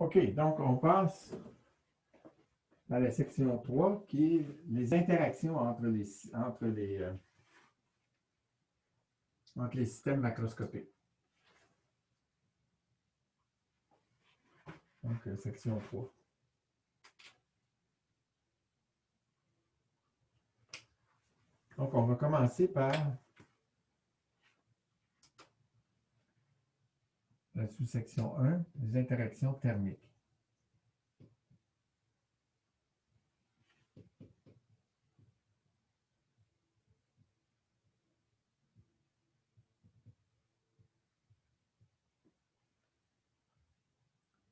OK, donc on passe à la section 3 qui est les interactions entre les systèmes macroscopiques. Donc, section 3. Donc, on va commencer par la sous-section 1, les interactions thermiques.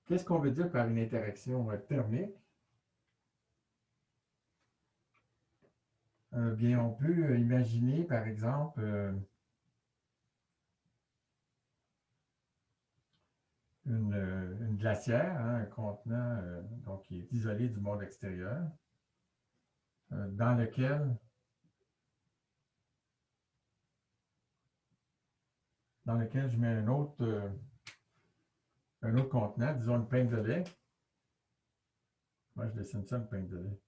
Qu'est-ce qu'on veut dire par une interaction thermique? Bien, on peut imaginer, par exemple, une glacière, hein, un contenant donc, qui est isolé du monde extérieur, dans lequel je mets un autre contenant, disons une pinte de lait. Moi, je dessine ça, une pinte de lait.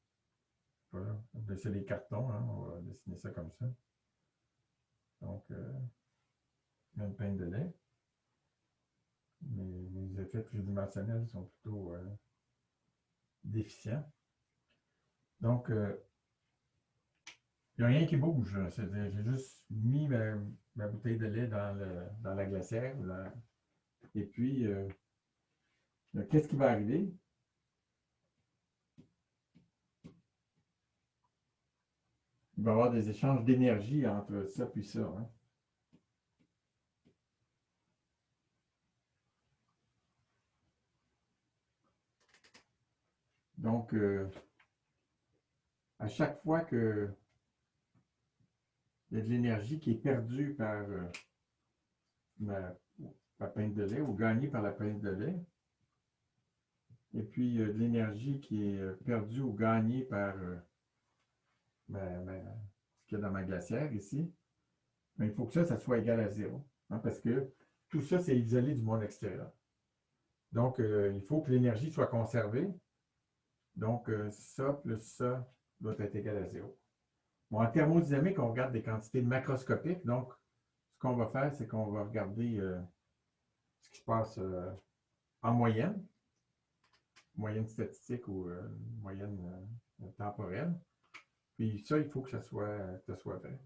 Voilà. C'est des cartons, hein, on va dessiner ça comme ça. Donc, une pinte de lait. Mes effets tridimensionnels sont plutôt déficients. Donc, il n'y a rien qui bouge. C'est-à-dire, j'ai juste mis ma bouteille de lait dans la glacière. Et puis, qu'est-ce qui va arriver? Il va y avoir des échanges d'énergie entre ça et ça. Hein. Donc, à chaque fois qu'il y a de l'énergie qui est perdue par ma pinte de lait ou gagnée par la pinte de lait, et puis de l'énergie qui est perdue ou gagnée par ce qu'il y a dans ma glacière ici, mais il faut que ça soit égal à zéro. Hein, parce que tout ça, c'est isolé du monde extérieur. Donc, il faut que l'énergie soit conservée. Donc, ça plus ça doit être égal à zéro. Bon, en thermodynamique, on regarde des quantités macroscopiques. Donc, ce qu'on va faire, c'est qu'on va regarder ce qui se passe en moyenne statistique ou moyenne temporelle. Puis ça, il faut que ça soit vrai.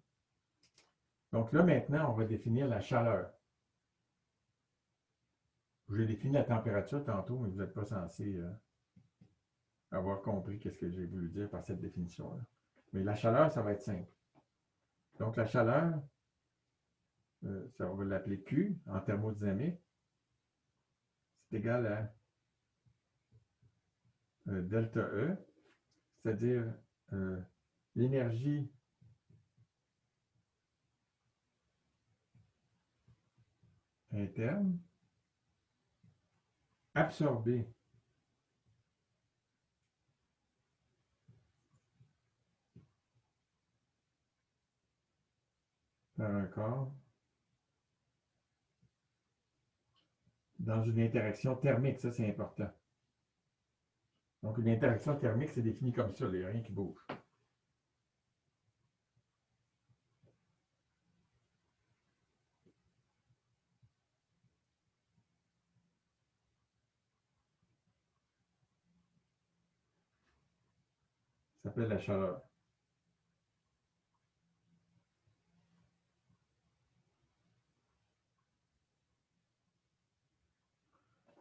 Donc là, maintenant, on va définir la chaleur. J'ai défini la température tantôt, mais vous n'êtes pas censé avoir compris qu'est-ce que j'ai voulu dire par cette définition-là. Mais la chaleur, ça va être simple. Donc la chaleur, ça, on va l'appeler Q en thermodynamique. C'est égal à delta E, c'est-à-dire l'énergie interne absorbée par un corps dans une interaction thermique. Ça, c'est important. Donc, une interaction thermique, c'est défini comme ça. Il n'y a rien qui bouge. Ça s'appelle la chaleur.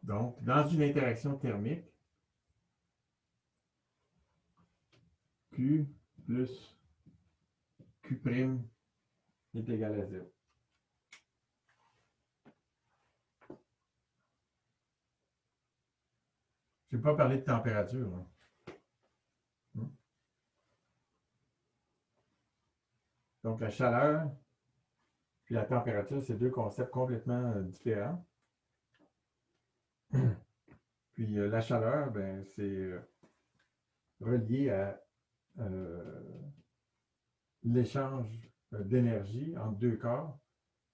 Donc, dans une interaction thermique, Q plus Q' est égal à 0. Je n'ai pas parlé de température. Hein. Donc, la chaleur puis la température, c'est deux concepts complètement différents. Puis la chaleur, ben, c'est relié à l'échange d'énergie entre deux corps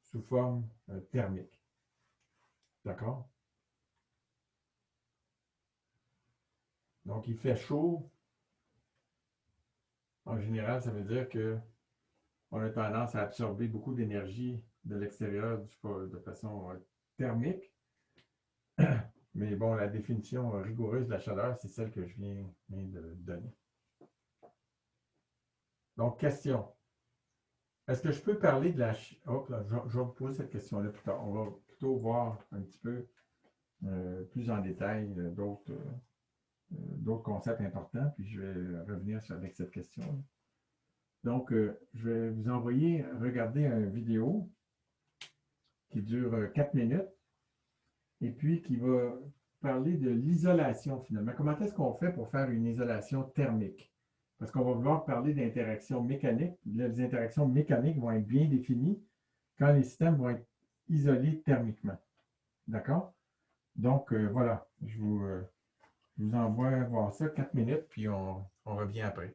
sous forme thermique. D'accord? Donc, il fait chaud. En général, ça veut dire qu'on a tendance à absorber beaucoup d'énergie de l'extérieur de façon thermique. Mais bon, la définition rigoureuse de la chaleur, c'est celle que je viens de donner. Donc, question. Est-ce que je peux parler de la... Hop, là, je vais vous poser cette question-là plus tard. On va plutôt voir un petit peu plus en détail d'autres concepts importants, puis je vais revenir avec cette question. Donc, je vais vous envoyer regarder une vidéo qui dure 4 minutes et puis qui va parler de l'isolation finalement. Comment est-ce qu'on fait pour faire une isolation thermique? Parce qu'on va vouloir parler d'interactions mécaniques. Les interactions mécaniques vont être bien définies quand les systèmes vont être isolés thermiquement. D'accord? Donc, voilà, je vous envoie voir ça 4 minutes, puis on revient après.